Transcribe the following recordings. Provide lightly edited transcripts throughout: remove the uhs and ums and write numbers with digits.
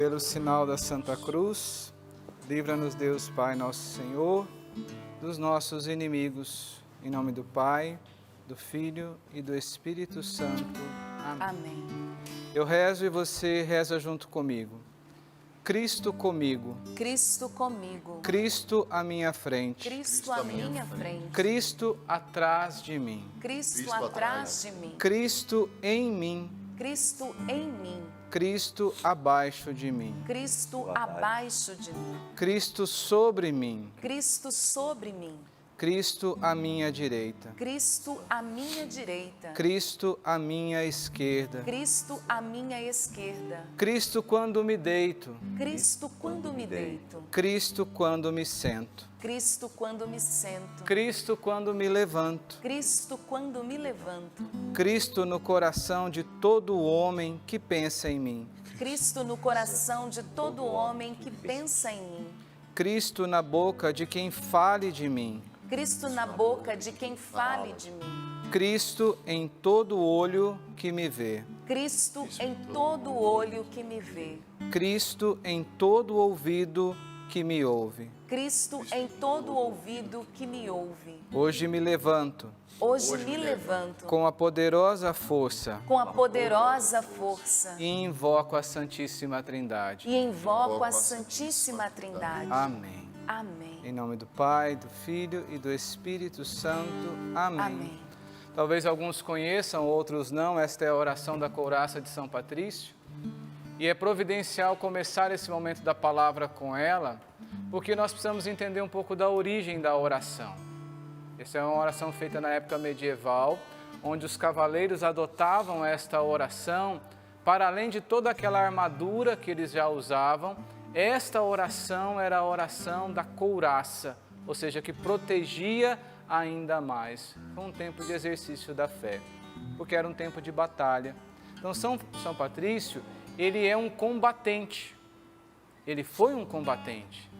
Pelo sinal da Santa Cruz, livra-nos Deus Pai nosso Senhor, dos nossos inimigos, em nome do Pai, do Filho e do Espírito Santo. Amém. Amém. Eu rezo e você reza junto comigo. Cristo comigo. Cristo comigo. Cristo à minha frente. Cristo à minha frente. Cristo atrás de mim. Cristo atrás de mim. Cristo em mim. Cristo em mim. Cristo abaixo de mim. Cristo abaixo de mim. Cristo sobre mim. Cristo sobre mim. Cristo à minha direita. Cristo à minha direita. Cristo à minha esquerda. Cristo à minha esquerda. Cristo quando me deito. Cristo quando me deito. Cristo quando me sento. Cristo quando me sento. Cristo quando me levanto. Cristo quando me levanto. Cristo no coração de todo homem que pensa em mim. Cristo no coração de todo homem que pensa em mim. Cristo na boca de quem fale de mim. Cristo na boca de quem fale de mim. Cristo em todo olho que me vê. Cristo em todo olho que me vê. Cristo em todo ouvido que me ouve. Cristo em todo ouvido que me ouve. Hoje me levanto Hoje me levanto com a poderosa força com a poderosa força e invoco a Santíssima Trindade. e invoco a Santíssima Trindade. Amém. Amém. Em nome do Pai, do Filho e do Espírito Santo. Amém. Amém. Talvez alguns conheçam, outros não. Esta é a oração da couraça de São Patrício. E é providencial começar esse momento da palavra com ela, porque nós precisamos entender um pouco da origem da oração. Essa é uma oração feita na época medieval, onde os cavaleiros adotavam esta oração, para além de toda aquela armadura que eles já usavam. Esta oração era a oração da couraça, ou seja, que protegia ainda mais. Foi um tempo de exercício da fé, porque era um tempo de batalha. Então, São Patrício, ele é um combatente, ele foi um combatente.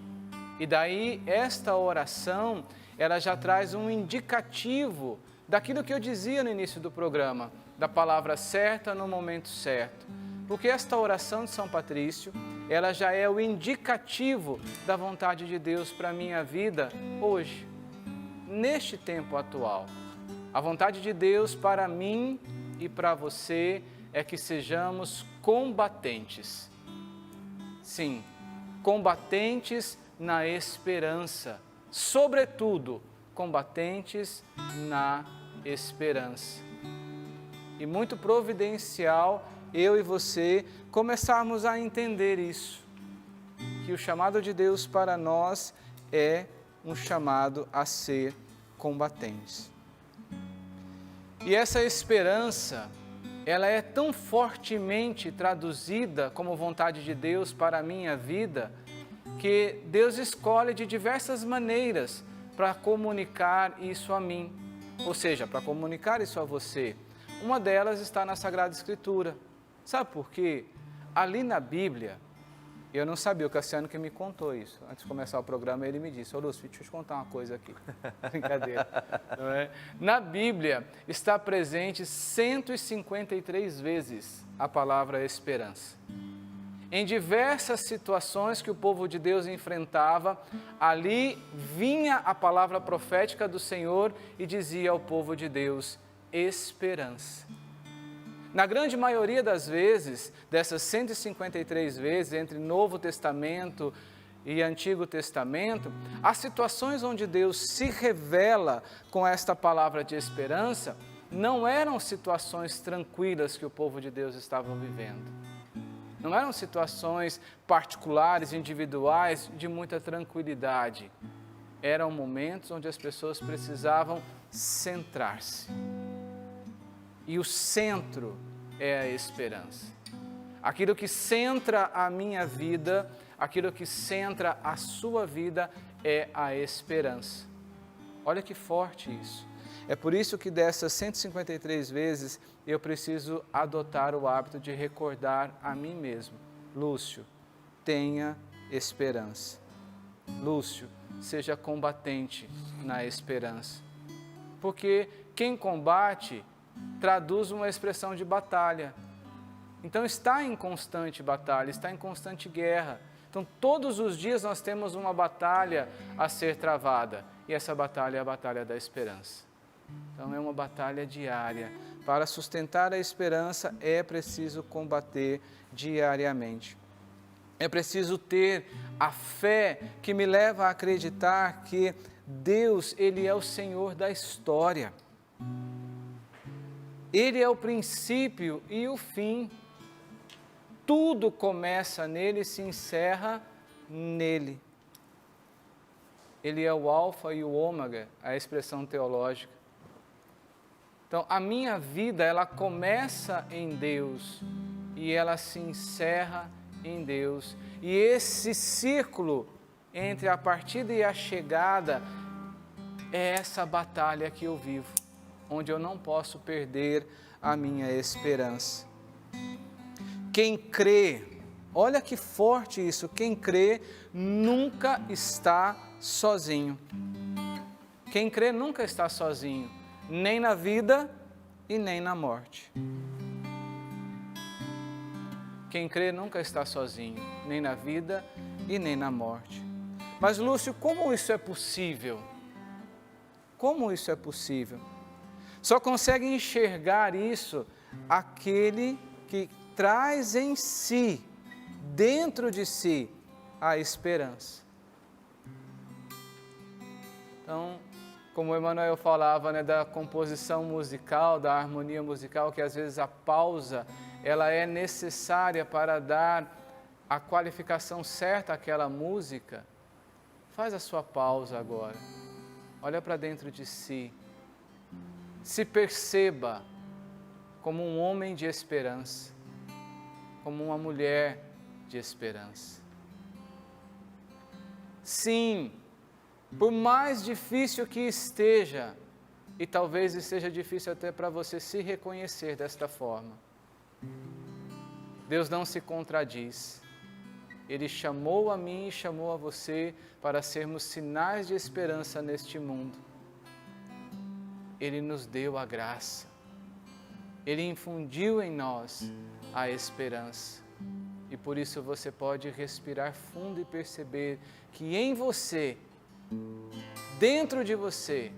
E daí, esta oração, ela já traz um indicativo daquilo que eu dizia no início do programa, da palavra certa no momento certo. Porque esta oração de São Patrício, ela já é o indicativo da vontade de Deus para a minha vida hoje, neste tempo atual. A vontade de Deus para mim e para você é que sejamos combatentes. Sim, combatentes na esperança. Sobretudo, combatentes na esperança. E muito providencial eu e você começarmos a entender isso, que o chamado de Deus para nós é um chamado a ser combatentes. E essa esperança, ela é tão fortemente traduzida como vontade de Deus para a minha vida, que Deus escolhe de diversas maneiras para comunicar isso a mim, ou seja, para comunicar isso a você. Uma delas está na Sagrada Escritura. Sabe por quê? Ali na Bíblia, eu não sabia, o Cassiano que me contou isso. Antes de começar o programa, ele me disse: ô Lúcio, deixa eu te contar uma coisa aqui. Brincadeira. Não é? Na Bíblia está presente 153 vezes a palavra esperança. Em diversas situações que o povo de Deus enfrentava, ali vinha a palavra profética do Senhor e dizia ao povo de Deus: esperança. Na grande maioria das vezes, dessas 153 vezes, entre Novo Testamento e Antigo Testamento, as situações onde Deus se revela com esta palavra de esperança, não eram situações tranquilas que o povo de Deus estava vivendo. Não eram situações particulares, individuais, de muita tranquilidade. Eram momentos onde as pessoas precisavam centrar-se. E o centro é a esperança. Aquilo que centra a minha vida, aquilo que centra a sua vida é a esperança. Olha que forte isso. É por isso que dessas 153 vezes eu preciso adotar o hábito de recordar a mim mesmo: Lúcio, tenha esperança. Lúcio, seja combatente na esperança. Porque quem combate traduz uma expressão de batalha. Então está em constante batalha, está em constante guerra. Então todos os dias nós temos uma batalha a ser travada. E essa batalha é a batalha da esperança. Então é uma batalha diária. Para sustentar a esperança é preciso combater diariamente. É preciso ter a fé que me leva a acreditar que Deus, Ele é o Senhor da história. Ele é o princípio e o fim. Tudo começa nele e se encerra nele. Ele é o alfa e o ômega, a expressão teológica. Então, a minha vida, ela começa em Deus e ela se encerra em Deus. E esse círculo entre a partida e a chegada é essa batalha que eu vivo, onde eu não posso perder a minha esperança. Quem crê, olha que forte isso, quem crê nunca está sozinho. Quem crê nunca está sozinho, nem na vida e nem na morte. Quem crê nunca está sozinho, nem na vida e nem na morte. Mas Lúcio, como isso é possível? Como isso é possível? Só consegue enxergar isso aquele que traz em si, dentro de si, a esperança. Então, como o Emmanuel falava, né, da composição musical, da harmonia musical, que às vezes a pausa, ela é necessária para dar a qualificação certa àquela música. Faz a sua pausa agora. Olha para dentro de si. Se perceba como um homem de esperança, como uma mulher de esperança. Sim, por mais difícil que esteja, e talvez seja difícil até para você se reconhecer desta forma, Deus não se contradiz. Ele chamou a mim e chamou a você para sermos sinais de esperança neste mundo. Ele nos deu a graça. Ele infundiu em nós a esperança. E por isso você pode respirar fundo e perceber que em você, dentro de você,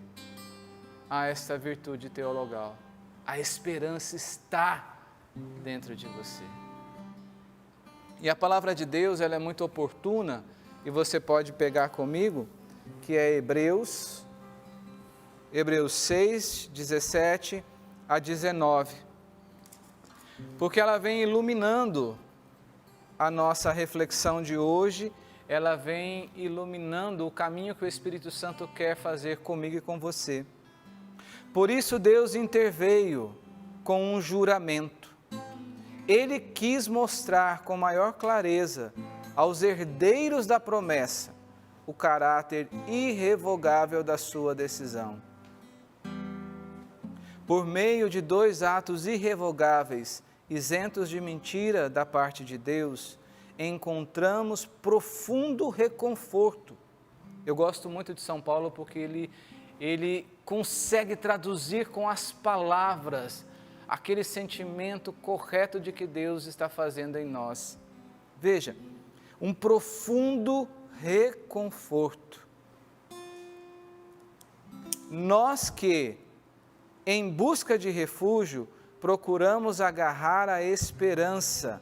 há esta virtude teologal. A esperança está dentro de você. E a palavra de Deus, ela é muito oportuna, e você pode pegar comigo, que é Hebreus 6, 17 a 19. Porque ela vem iluminando a nossa reflexão de hoje, ela vem iluminando o caminho que o Espírito Santo quer fazer comigo e com você. Por isso Deus interveio com um juramento. Ele quis mostrar com maior clareza aos herdeiros da promessa o caráter irrevogável da sua decisão. Por meio de 2 atos irrevogáveis, isentos de mentira da parte de Deus, encontramos profundo reconforto. Eu gosto muito de São Paulo porque ele consegue traduzir com as palavras aquele sentimento correto de que Deus está fazendo em nós. Veja, um profundo reconforto. Nós que, em busca de refúgio, procuramos agarrar a esperança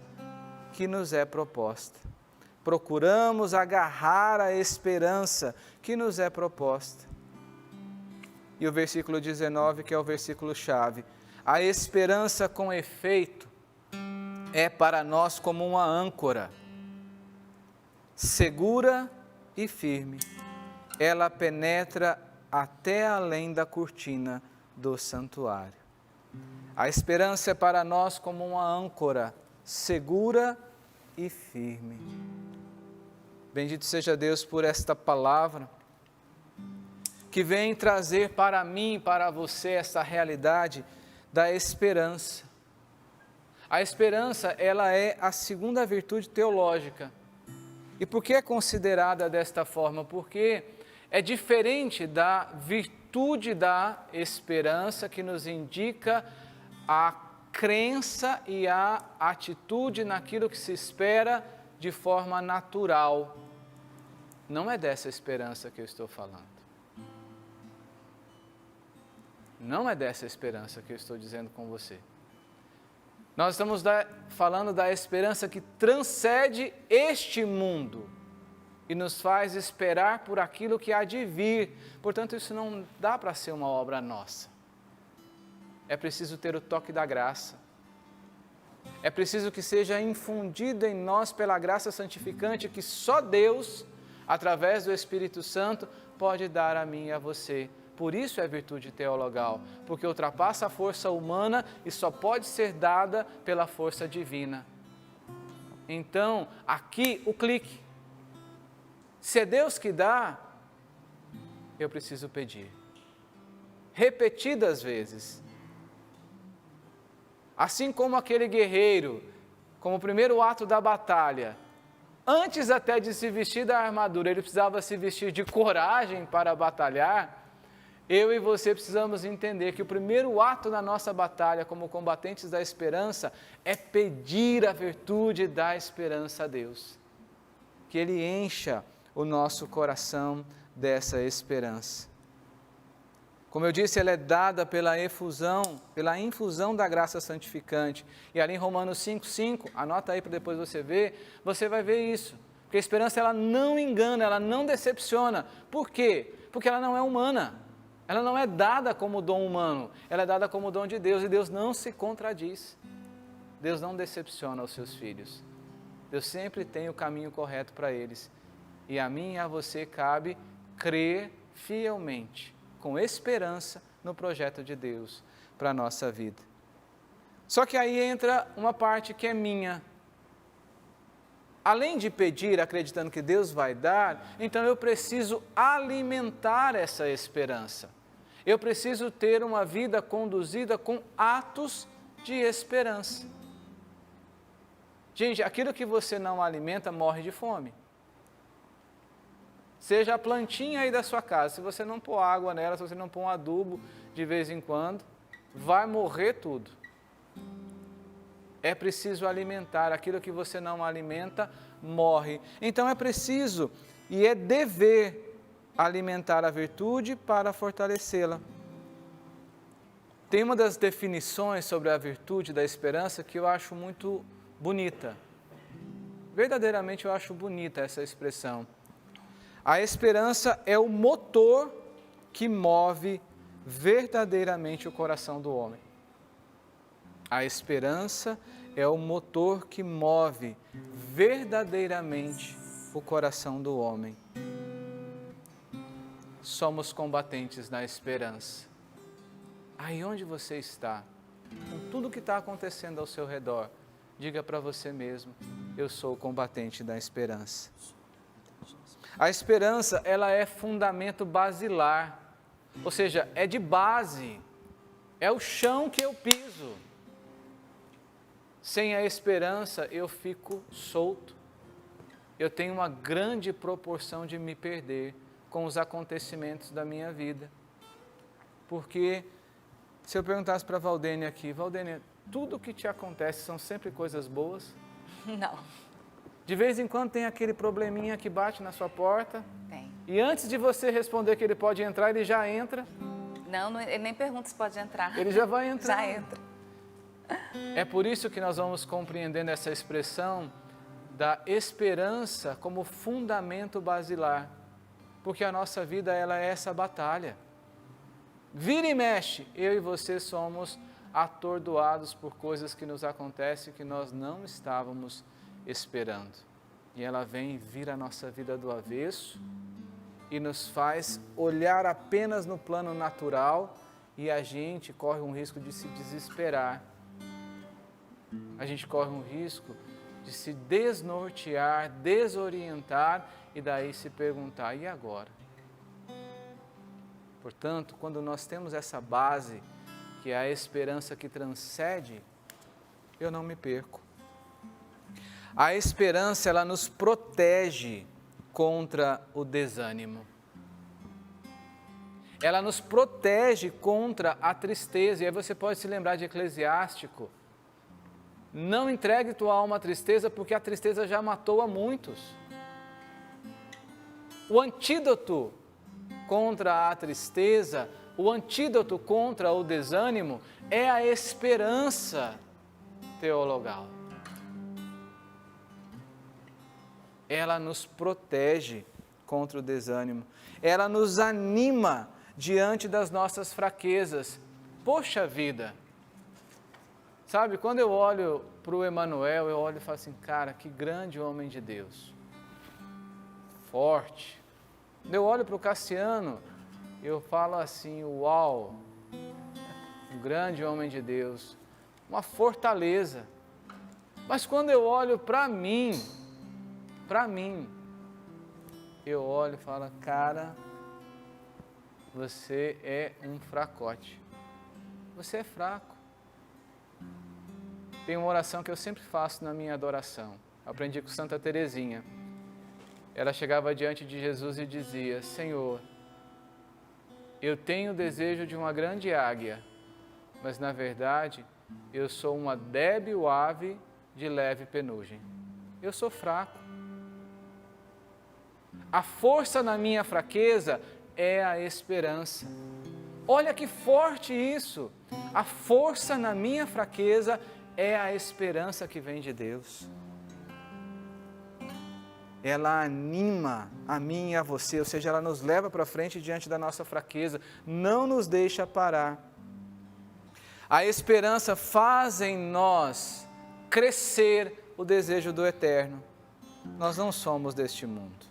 que nos é proposta. Procuramos agarrar a esperança que nos é proposta. E o versículo 19, que é o versículo chave. A esperança com efeito é para nós como uma âncora, segura e firme. Ela penetra até além da cortina do santuário. A esperança é para nós como uma âncora, segura e firme. Bendito seja Deus por esta palavra, que vem trazer para mim e para você essa realidade da esperança. A esperança, ela é a segunda virtude teológica. E por que é considerada desta forma? Porque é diferente da virtude da esperança, que nos indica a crença e a atitude naquilo que se espera de forma natural. Não é dessa esperança que eu estou falando. Não é dessa esperança que eu estou dizendo com você. Nós estamos falando da esperança que transcende este mundo e nos faz esperar por aquilo que há de vir. Portanto, isso não dá para ser uma obra nossa. É preciso ter o toque da graça. É preciso que seja infundido em nós pela graça santificante que só Deus, através do Espírito Santo, pode dar a mim e a você. Por isso é virtude teologal, porque ultrapassa a força humana e só pode ser dada pela força divina. Então, aqui o clique. Se é Deus que dá, eu preciso pedir. Repetidas vezes. Assim como aquele guerreiro, como o primeiro ato da batalha, antes até de se vestir da armadura, ele precisava se vestir de coragem para batalhar. Eu e você precisamos entender que o primeiro ato da nossa batalha como combatentes da esperança é pedir a virtude da esperança a Deus. Que Ele encha o nosso coração dessa esperança. Como eu disse, ela é dada pela infusão da graça santificante. E ali em Romanos 5,5, anota aí para depois você ver, você vai ver isso. Porque a esperança ela não engana, ela não decepciona. Por quê? Porque ela não é humana. Ela não é dada como dom humano, ela é dada como dom de Deus. E Deus não se contradiz. Deus não decepciona os seus filhos. Deus sempre tem o caminho correto para eles. E a mim e a você cabe crer fielmente, com esperança no projeto de Deus para a nossa vida. Só que aí entra uma parte que é minha. Além de pedir, acreditando que Deus vai dar, então eu preciso alimentar essa esperança. Eu preciso ter uma vida conduzida com atos de esperança. Gente, aquilo que você não alimenta morre de fome. Seja a plantinha aí da sua casa, se você não pôr água nela, se você não pôr um adubo de vez em quando, vai morrer tudo. É preciso alimentar, aquilo que você não alimenta, morre. Então é preciso e é dever alimentar a virtude para fortalecê-la. Tem uma das definições sobre a virtude da esperança que eu acho muito bonita. Verdadeiramente eu acho bonita essa expressão. A esperança é o motor que move verdadeiramente o coração do homem. A esperança é o motor que move verdadeiramente o coração do homem. Somos combatentes na esperança. Aí onde você está, com tudo que está acontecendo ao seu redor, diga para você mesmo, eu sou combatente da esperança. A esperança, ela é fundamento basilar, ou seja, é de base, é o chão que eu piso. Sem a esperança, eu fico solto. Eu tenho uma grande proporção de me perder com os acontecimentos da minha vida. Porque, se eu perguntasse para a Valdênia aqui, Valdênia, tudo que te acontece são sempre coisas boas? Não. De vez em quando tem aquele probleminha que bate na sua porta. Tem. E antes de você responder que ele pode entrar, ele já entra. Não, ele nem pergunta se pode entrar. Ele já vai entrar. Já entra. É por isso que nós vamos compreendendo essa expressão da esperança como fundamento basilar. Porque a nossa vida, ela é essa batalha. Vira e mexe, eu e você somos atordoados por coisas que nos acontecem que nós não estávamos esperando. E ela vem vir a nossa vida do avesso e nos faz olhar apenas no plano natural e a gente corre um risco de se desesperar. A gente corre um risco de se desnortear, desorientar e daí se perguntar, e agora? Portanto, quando nós temos essa base, que é a esperança que transcende, eu não me perco. A esperança, ela nos protege contra o desânimo. Ela nos protege contra a tristeza. E aí você pode se lembrar de Eclesiástico, Não entregue tua alma à tristeza, porque a tristeza já matou a muitos. O antídoto contra a tristeza, o antídoto contra o desânimo é a esperança teologal. Ela nos protege contra o desânimo. Ela nos anima diante das nossas fraquezas. Poxa vida! Sabe, quando eu olho para o Emanuel, eu olho e falo assim, cara, que grande homem de Deus. Forte. Eu olho para o Cassiano, eu falo assim, uau, um grande homem de Deus, uma fortaleza. Mas quando eu olho para mim, eu olho e falo, cara, você é um fracote. Você é fraco. Tem uma oração que eu sempre faço na minha adoração. Aprendi com Santa Teresinha. Ela chegava diante de Jesus e dizia, Senhor, eu tenho o desejo de uma grande águia, mas na verdade eu sou uma débil ave de leve penugem. Eu sou fraco. A força na minha fraqueza é a esperança. Olha que forte isso! A força na minha fraqueza é a esperança que vem de Deus. Ela anima a mim e a você, ou seja, ela nos leva para frente diante da nossa fraqueza, não nos deixa parar. A esperança faz em nós crescer o desejo do eterno. Nós não somos deste mundo.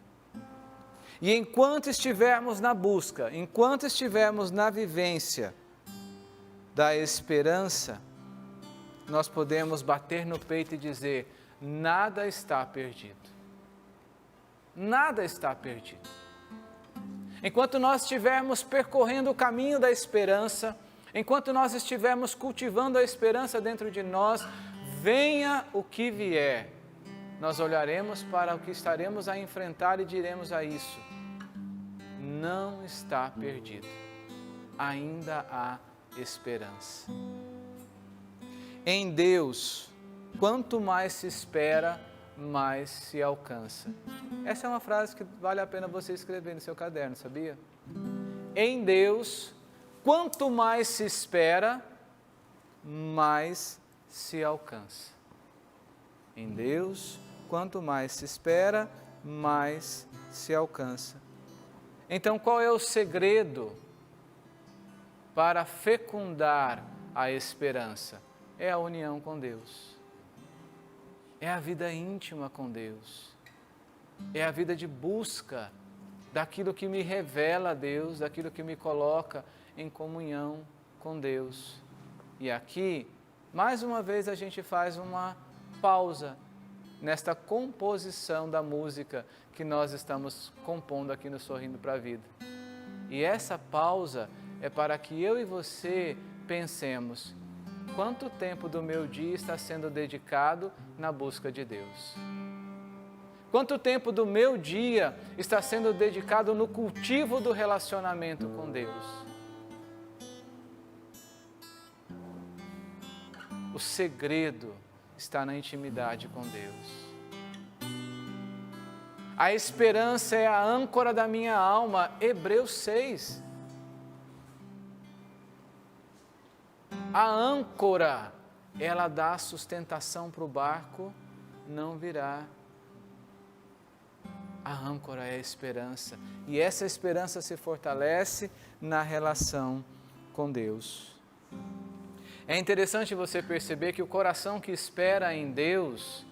E enquanto estivermos na busca, enquanto estivermos na vivência da esperança, nós podemos bater no peito e dizer, nada está perdido. Nada está perdido. Enquanto nós estivermos percorrendo o caminho da esperança, enquanto nós estivermos cultivando a esperança dentro de nós, venha o que vier, nós olharemos para o que estaremos a enfrentar e diremos a isso, não está perdido, ainda há esperança. Em Deus, quanto mais se espera, mais se alcança. Essa é uma frase que vale a pena você escrever no seu caderno, sabia? Em Deus, quanto mais se espera, mais se alcança. Em Deus, quanto mais se espera, mais se alcança. Então, qual é o segredo para fecundar a esperança? É a união com Deus. É a vida íntima com Deus. É a vida de busca daquilo que me revela a Deus, daquilo que me coloca em comunhão com Deus. E aqui, mais uma vez, a gente faz uma pausa nesta composição da música que nós estamos compondo aqui no Sorrindo para a Vida. E essa pausa é para que eu e você pensemos, quanto tempo do meu dia está sendo dedicado na busca de Deus? Quanto tempo do meu dia está sendo dedicado no cultivo do relacionamento com Deus? O segredo está na intimidade com Deus. A esperança é a âncora da minha alma, Hebreus 6. A âncora, ela dá sustentação para o barco não virar. A âncora é a esperança. E essa esperança se fortalece na relação com Deus. É interessante você perceber que o coração que espera em Deus,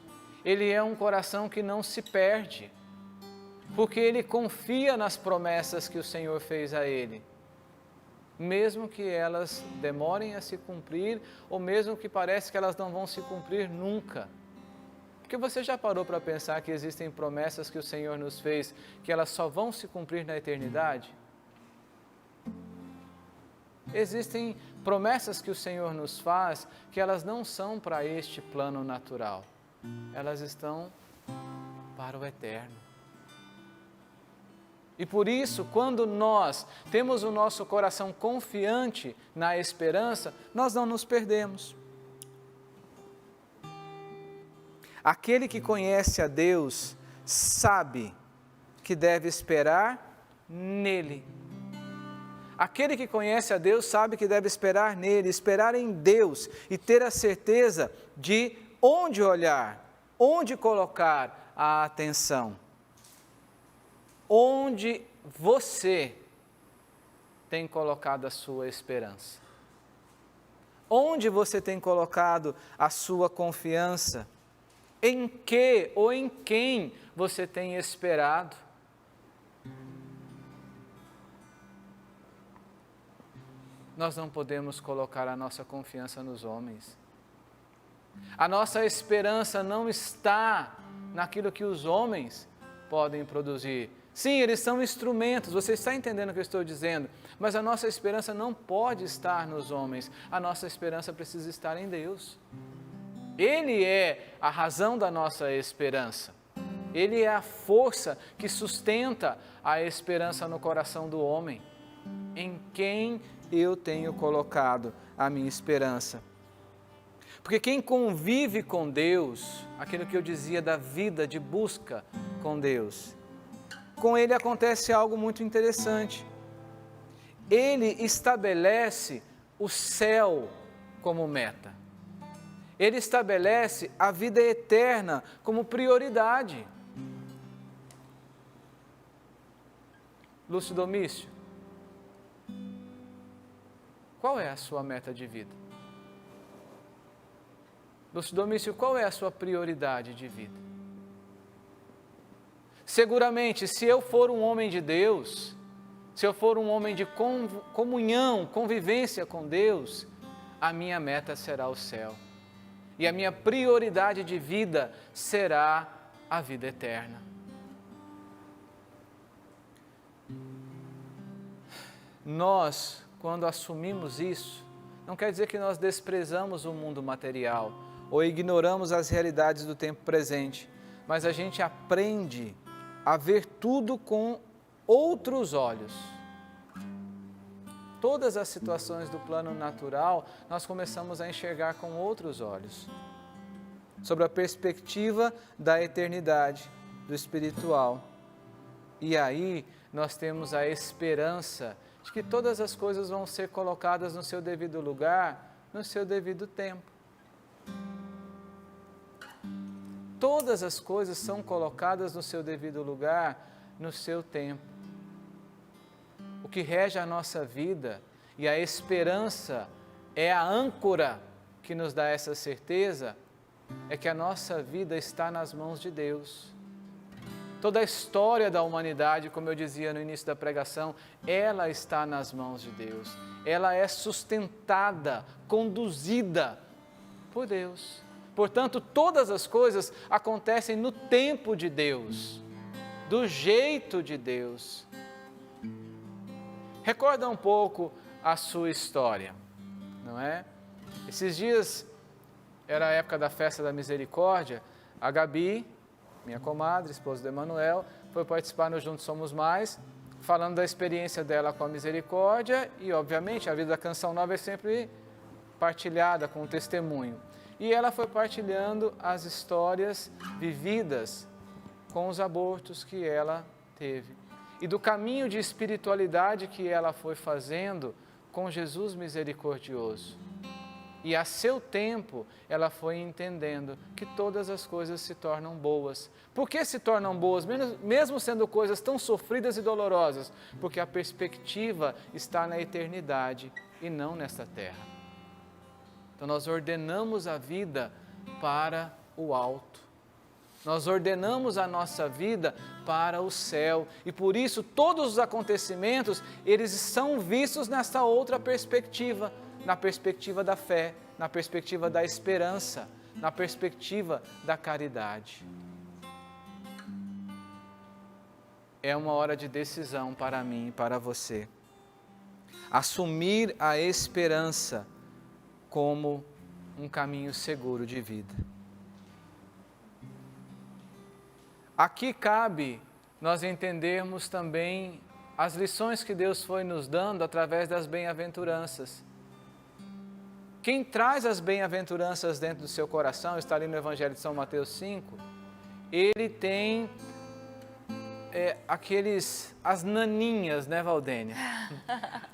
ele é um coração que não se perde, porque ele confia nas promessas que o Senhor fez a ele. Mesmo que elas demorem a se cumprir, ou mesmo que pareça que elas não vão se cumprir nunca. Porque você já parou para pensar que existem promessas que o Senhor nos fez, que elas só vão se cumprir na eternidade? Existem promessas que o Senhor nos faz, que elas não são para este plano natural. Elas estão para o eterno. E por isso, quando nós temos o nosso coração confiante na esperança, nós não nos perdemos. Aquele que conhece a Deus sabe que deve esperar nele. Aquele que conhece a Deus sabe que deve esperar nele, esperar em Deus e ter a certeza de onde olhar, onde colocar a atenção. Onde você tem colocado a sua esperança? Onde você tem colocado a sua confiança? Em que ou em quem você tem esperado? Nós não podemos colocar a nossa confiança nos homens. A nossa esperança não está naquilo que os homens podem produzir. Sim, eles são instrumentos, você está entendendo o que eu estou dizendo, mas a nossa esperança não pode estar nos homens, a nossa esperança precisa estar em Deus. Ele é a razão da nossa esperança, Ele é a força que sustenta a esperança no coração do homem. Em quem eu tenho colocado a minha esperança? Porque quem convive com Deus, aquilo que eu dizia da vida de busca com Deus, com ele acontece algo muito interessante. Ele estabelece o céu como meta. Ele estabelece a vida eterna como prioridade. Lúcio Domício, qual é a sua meta de vida? Lúcio Domício, qual é a sua prioridade de vida? Seguramente, se eu for um homem de Deus, se eu for um homem de comunhão, convivência com Deus, a minha meta será o céu. E a minha prioridade de vida será a vida eterna. Nós, quando assumimos isso, não quer dizer que nós desprezamos o mundo material ou ignoramos as realidades do tempo presente, mas a gente aprende a ver tudo com outros olhos. Todas as situações do plano natural, nós começamos a enxergar com outros olhos, sobre a perspectiva da eternidade, do espiritual. E aí nós temos a esperança de que todas as coisas vão ser colocadas no seu devido lugar, no seu devido tempo. Todas as coisas são colocadas no seu devido lugar, no seu tempo. O que rege a nossa vida e a esperança é a âncora que nos dá essa certeza, é que a nossa vida está nas mãos de Deus. Toda a história da humanidade, como eu dizia no início da pregação, ela está nas mãos de Deus. Ela é sustentada, conduzida por Deus. Portanto, todas as coisas acontecem no tempo de Deus, do jeito de Deus. Recorda um pouco a sua história, não é? Esses dias, era a época da festa da misericórdia, a Gabi, minha comadre, esposa do Emanuel, foi participar no Juntos Somos Mais, falando da experiência dela com a misericórdia e, obviamente, a vida da Canção Nova é sempre partilhada com o testemunho. E ela foi partilhando as histórias vividas com os abortos que ela teve. E do caminho de espiritualidade que ela foi fazendo com Jesus misericordioso. E a seu tempo, ela foi entendendo que todas as coisas se tornam boas. Por que se tornam boas, mesmo sendo coisas tão sofridas e dolorosas? Porque a perspectiva está na eternidade e não nesta terra. Então, nós ordenamos a vida para o alto. Nós ordenamos a nossa vida para o céu. E por isso, todos os acontecimentos, eles são vistos nessa outra perspectiva. Na perspectiva da fé, na perspectiva da esperança, na perspectiva da caridade. É uma hora de decisão para mim e para você. Assumir a esperança como um caminho seguro de vida. Aqui cabe nós entendermos também as lições que Deus foi nos dando através das bem-aventuranças. Quem traz as bem-aventuranças dentro do seu coração, está ali no Evangelho de São Mateus 5, ele tem as naninhas, né, Valdênia?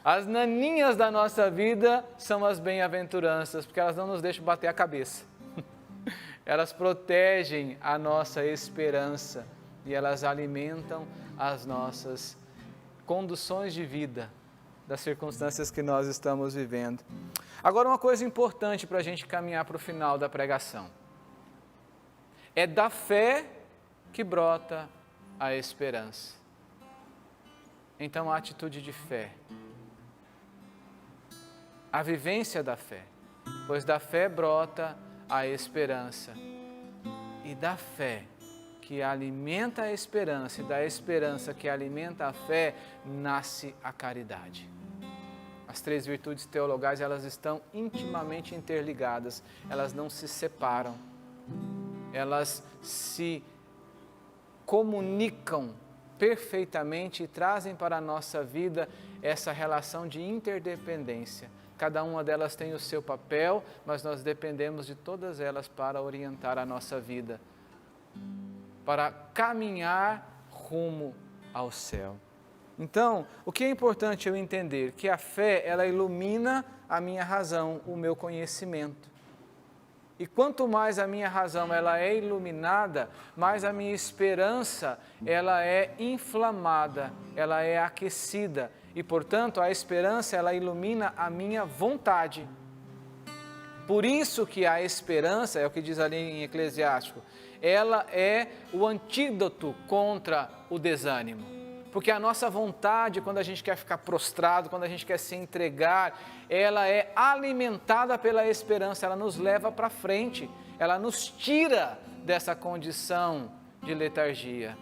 As naninhas da nossa vida são as bem-aventuranças, porque elas não nos deixam bater a cabeça. Elas protegem a nossa esperança e elas alimentam as nossas conduções de vida, das circunstâncias que nós estamos vivendo. Agora, uma coisa importante para a gente caminhar para o final da pregação. É da fé que brota a esperança. Então, a atitude de fé. A vivência da fé. Pois da fé brota a esperança. E da fé que alimenta a esperança e da esperança que alimenta a fé, nasce a caridade. As 3 virtudes teologais, elas estão intimamente interligadas, elas não se separam, elas se comunicam perfeitamente e trazem para a nossa vida essa relação de interdependência. Cada uma delas tem o seu papel, mas nós dependemos de todas elas para orientar a nossa vida, para caminhar rumo ao céu. Então, o que é importante eu entender? Que a fé, ela ilumina a minha razão, o meu conhecimento. E quanto mais a minha razão ela é iluminada, mais a minha esperança ela é inflamada, ela é aquecida. E, portanto, a esperança ela ilumina a minha vontade. Por isso que a esperança, é o que diz ali em Eclesiástico, ela é o antídoto contra o desânimo. Porque a nossa vontade, quando a gente quer ficar prostrado, quando a gente quer se entregar, ela é alimentada pela esperança, ela nos leva para frente, ela nos tira dessa condição de letargia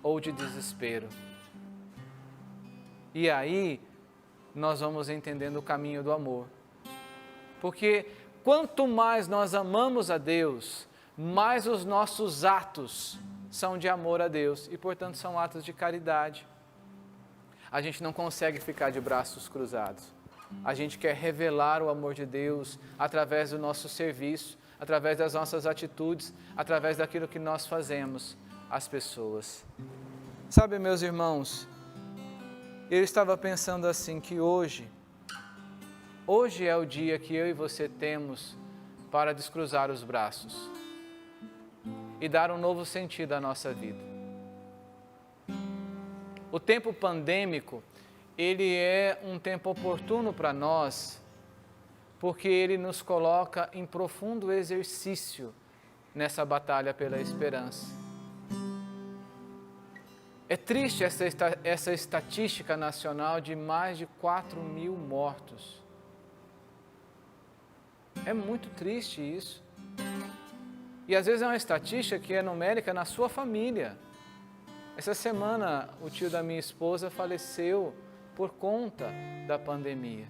ou de desespero. E aí, nós vamos entendendo o caminho do amor. Porque quanto mais nós amamos a Deus, mais os nossos atos são de amor a Deus e, portanto, são atos de caridade. A gente não consegue ficar de braços cruzados. A gente quer revelar o amor de Deus através do nosso serviço, através das nossas atitudes, através daquilo que nós fazemos às pessoas. Sabe, meus irmãos, eu estava pensando assim que hoje é o dia que eu e você temos para descruzar os braços e dar um novo sentido à nossa vida. O tempo pandêmico, ele é um tempo oportuno para nós, porque ele nos coloca em profundo exercício nessa batalha pela esperança. É triste essa estatística nacional de mais de 4.000 mortos. É muito triste isso. E às vezes é uma estatística que é numérica na sua família. Essa semana o tio da minha esposa faleceu por conta da pandemia.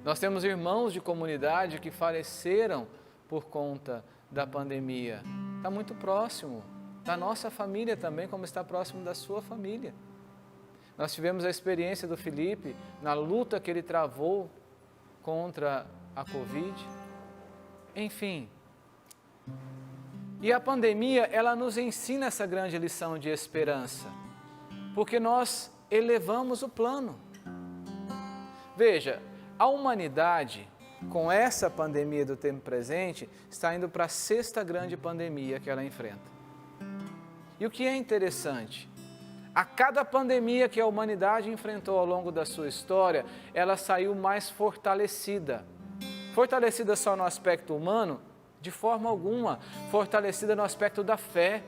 Nós temos irmãos de comunidade que faleceram por conta da pandemia. Está muito próximo da nossa família também, como está próximo da sua família. Nós tivemos a experiência do Felipe na luta que ele travou contra a Covid. Enfim, e a pandemia, ela nos ensina essa grande lição de esperança, porque nós elevamos o plano. Veja, a humanidade, com essa pandemia do tempo presente, está indo para a 6ª grande pandemia que ela enfrenta. E o que é interessante, a cada pandemia que a humanidade enfrentou ao longo da sua história, ela saiu mais fortalecida. Fortalecida só no aspecto humano? De forma alguma. Fortalecida no aspecto da fé,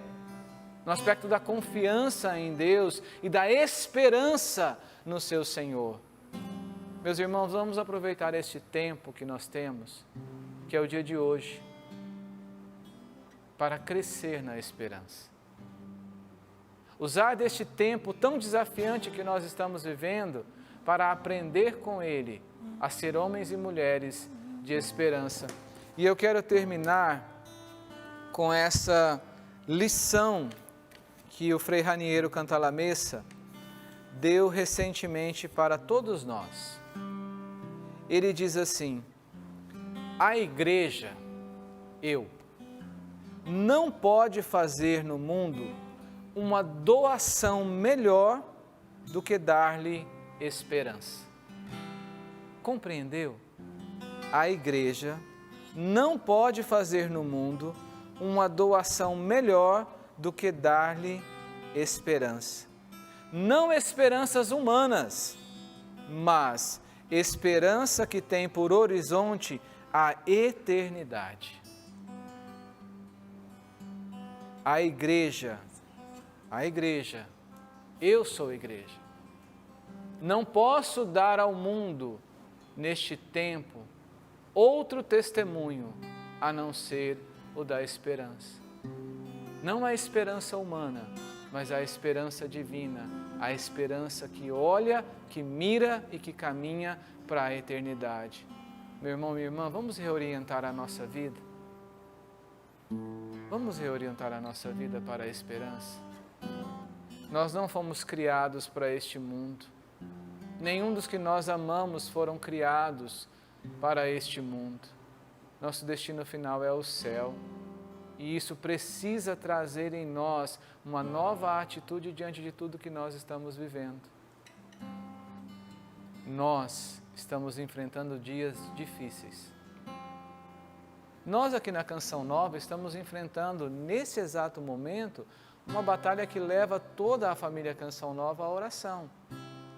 no aspecto da confiança em Deus e da esperança no seu Senhor. Meus irmãos, vamos aproveitar este tempo que nós temos, que é o dia de hoje, para crescer na esperança. Usar deste tempo tão desafiante que nós estamos vivendo para aprender com ele a ser homens e mulheres de esperança. E eu quero terminar com essa lição que o Frei Raniero Cantalamessa deu recentemente para todos nós. ele diz assim: a igreja, não pode fazer no mundo uma doação melhor do que dar-lhe esperança. Compreendeu? A igreja não pode fazer no mundo uma doação melhor do que dar-lhe esperança. Não esperanças humanas, mas esperança que tem por horizonte a eternidade. A igreja, eu sou a igreja. Não posso dar ao mundo, neste tempo, outro testemunho a não ser o da esperança. Não a esperança humana, mas a esperança divina, a esperança que olha, que mira e que caminha para a eternidade. Meu irmão, minha irmã, vamos reorientar a nossa vida? Vamos reorientar a nossa vida para a esperança? Nós não fomos criados para este mundo. Nenhum dos que nós amamos foram criados para este mundo. Nosso destino final é o céu. E isso precisa trazer em nós uma nova atitude diante de tudo que nós estamos vivendo. Nós estamos enfrentando dias difíceis. Nós aqui na Canção Nova estamos enfrentando, nesse exato momento, uma batalha que leva toda a família Canção Nova à oração,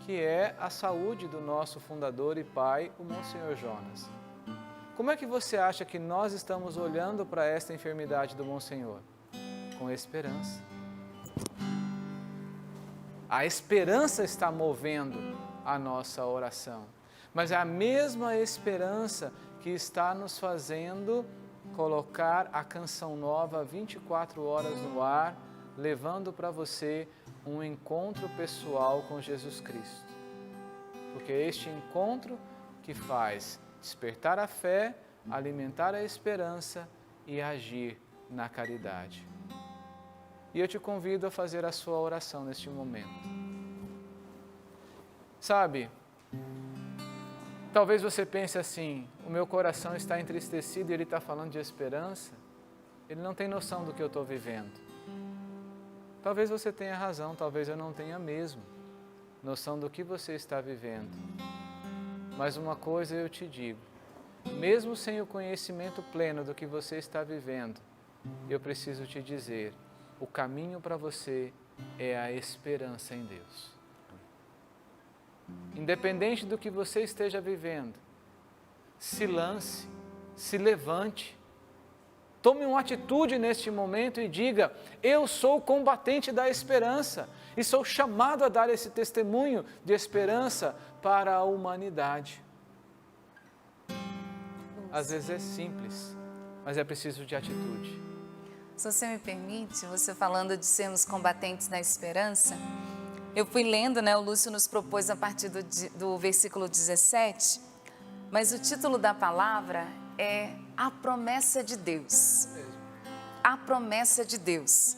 que é a saúde do nosso fundador e pai, o Monsenhor Jonas. Como é que você acha que nós estamos olhando para esta enfermidade do Monsenhor? Com esperança. A esperança está movendo a nossa oração, mas é a mesma esperança que está nos fazendo colocar a Canção Nova 24 horas no ar, levando para você um encontro pessoal com Jesus Cristo. Porque é este encontro que faz despertar a fé, alimentar a esperança e agir na caridade. E eu te convido a fazer a sua oração neste momento. Sabe, talvez você pense assim: o meu coração está entristecido e ele está falando de esperança. Ele não tem noção do que eu estou vivendo. Talvez você tenha razão, talvez eu não tenha mesmo noção do que você está vivendo. Mas uma coisa eu te digo: mesmo sem o conhecimento pleno do que você está vivendo, eu preciso te dizer, o caminho para você é a esperança em Deus. Independente do que você esteja vivendo, se lance, se levante, tome uma atitude neste momento e diga: eu sou o combatente da esperança e sou chamado a dar esse testemunho de esperança para a humanidade. Às vezes é simples, mas é preciso de atitude. Se você me permite, você falando de sermos combatentes da esperança, eu fui lendo, o Lúcio nos propôs a partir do versículo 17, mas o título da palavra é A Promessa de Deus. A Promessa de Deus.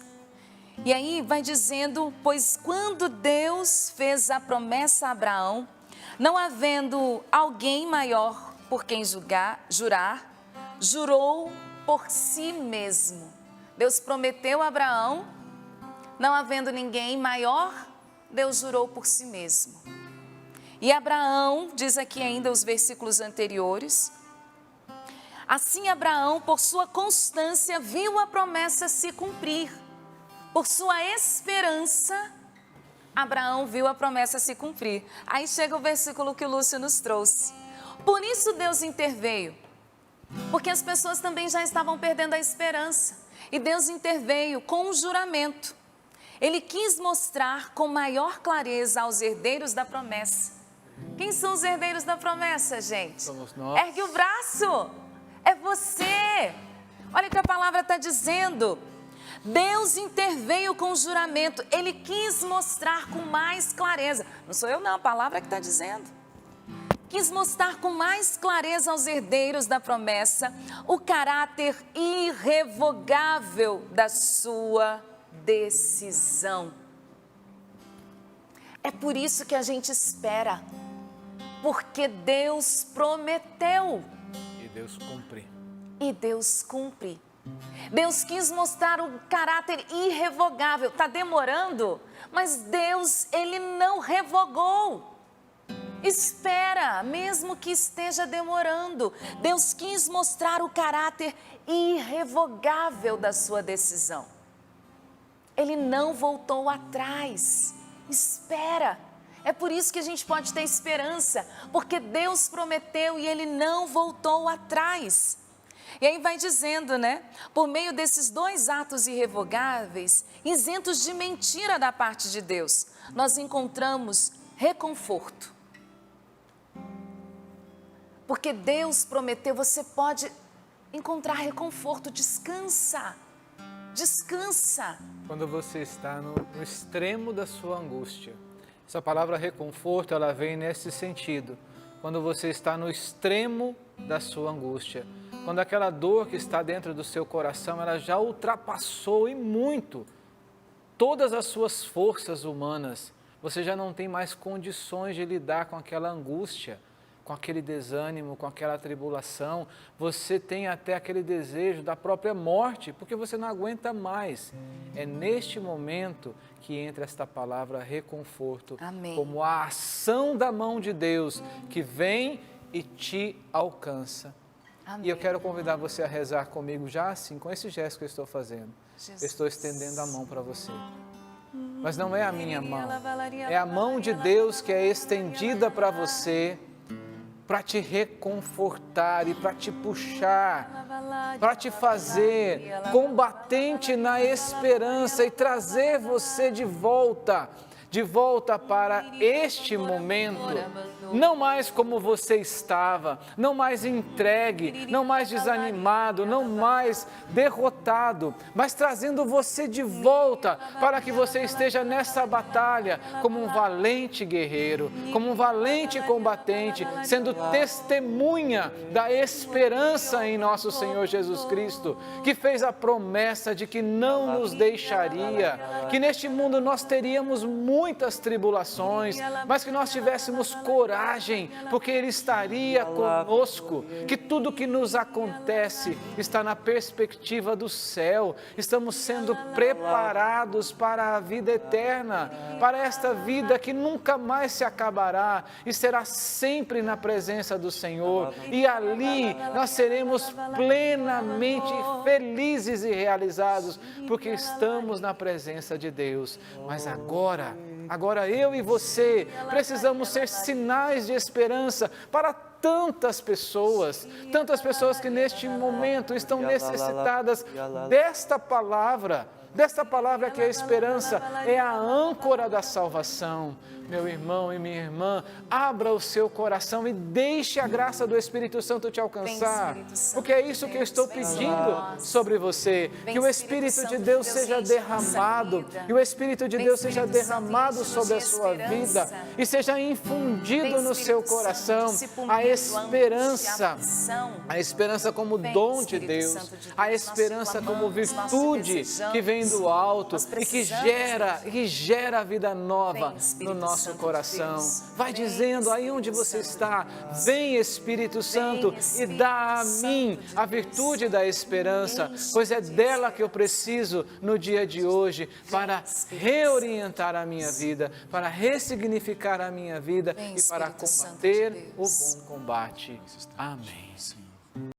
E aí vai dizendo: pois quando Deus fez a promessa a Abraão, não havendo alguém maior por quem jurar, jurou por si mesmo. Deus prometeu a Abraão, não havendo ninguém maior, Deus jurou por si mesmo. E Abraão, diz aqui ainda os versículos anteriores, assim Abraão, por sua constância, viu a promessa se cumprir. Por sua esperança, Abraão viu a promessa se cumprir. Aí chega o versículo que o Lúcio nos trouxe. Por isso Deus interveio, porque as pessoas também já estavam perdendo a esperança. E Deus interveio com um juramento. Ele quis mostrar com maior clareza aos herdeiros da promessa. Quem são os herdeiros da promessa, gente? Somos nós. Ergue o braço, é você. Olha o que a palavra está dizendo. Deus interveio com o juramento. Ele quis mostrar com mais clareza. Não sou eu não, a palavra que está dizendo. Quis mostrar com mais clareza aos herdeiros da promessa o caráter irrevogável da sua decisão. É por isso que a gente espera. porque Deus prometeu. E Deus cumpre. E Deus cumpre. Deus quis mostrar o caráter irrevogável. Está demorando, mas Deus, Ele não revogou. Espera, mesmo que esteja demorando. Deus quis mostrar o caráter irrevogável da sua decisão. Ele não voltou atrás. Espera. É por isso que a gente pode ter esperança, porque Deus prometeu e Ele não voltou atrás. E aí vai dizendo, né? Por meio desses dois atos irrevogáveis, isentos de mentira da parte de Deus, nós encontramos reconforto. Porque Deus prometeu, você pode encontrar reconforto, descansa, descansa. Quando você está no extremo da sua angústia, essa palavra reconforto, ela vem nesse sentido. Quando você está no extremo da sua angústia, quando aquela dor que está dentro do seu coração, ela já ultrapassou e muito todas as suas forças humanas, você já não tem mais condições de lidar com aquela angústia, com aquele desânimo, com aquela tribulação, você tem até aquele desejo da própria morte, porque você não aguenta mais. É neste momento que entra esta palavra reconforto, Amém. Como a ação da mão de Deus que vem e te alcança. Amém. E eu quero convidar você a rezar comigo já assim, com esse gesto que eu estou fazendo. Jesus. Eu estou estendendo a mão para você. Mas não é a minha mão, é a mão de Deus que é estendida para você, para te reconfortar e para te puxar, para te fazer combatente na esperança e trazer você de volta para este momento, não mais como você estava, não mais entregue, não mais desanimado, não mais derrotado, mas trazendo você de volta para que você esteja nessa batalha como um valente guerreiro, como um valente combatente, sendo testemunha da esperança em nosso Senhor Jesus Cristo, que fez a promessa de que não nos deixaria, que neste mundo nós teríamos muitas tribulações, mas que nós tivéssemos coragem, porque Ele estaria conosco, que tudo que nos acontece está na perspectiva do céu, estamos sendo preparados para a vida eterna, para esta vida que nunca mais se acabará e será sempre na presença do Senhor, e ali nós seremos plenamente felizes e realizados, porque estamos na presença de Deus. Mas agora eu e você precisamos ser sinais de esperança para tantas pessoas que neste momento estão necessitadas desta palavra que a esperança é a âncora da salvação. Meu irmão e minha irmã, abra o seu coração e deixe a graça do Espírito Santo te alcançar, porque é isso que eu estou pedindo sobre você, que o Espírito de Deus seja derramado, e o Espírito de Deus seja derramado sobre a sua vida e seja infundido no seu coração a esperança como dom de Deus, a esperança como virtude que vem do alto e que gera a vida nova no nosso coração. Vai dizendo aí onde você está: vem Espírito Santo e dá a mim a virtude da esperança, pois é dela que eu preciso no dia de hoje para reorientar a minha vida, para ressignificar a minha vida e para combater o bom combate. Amém.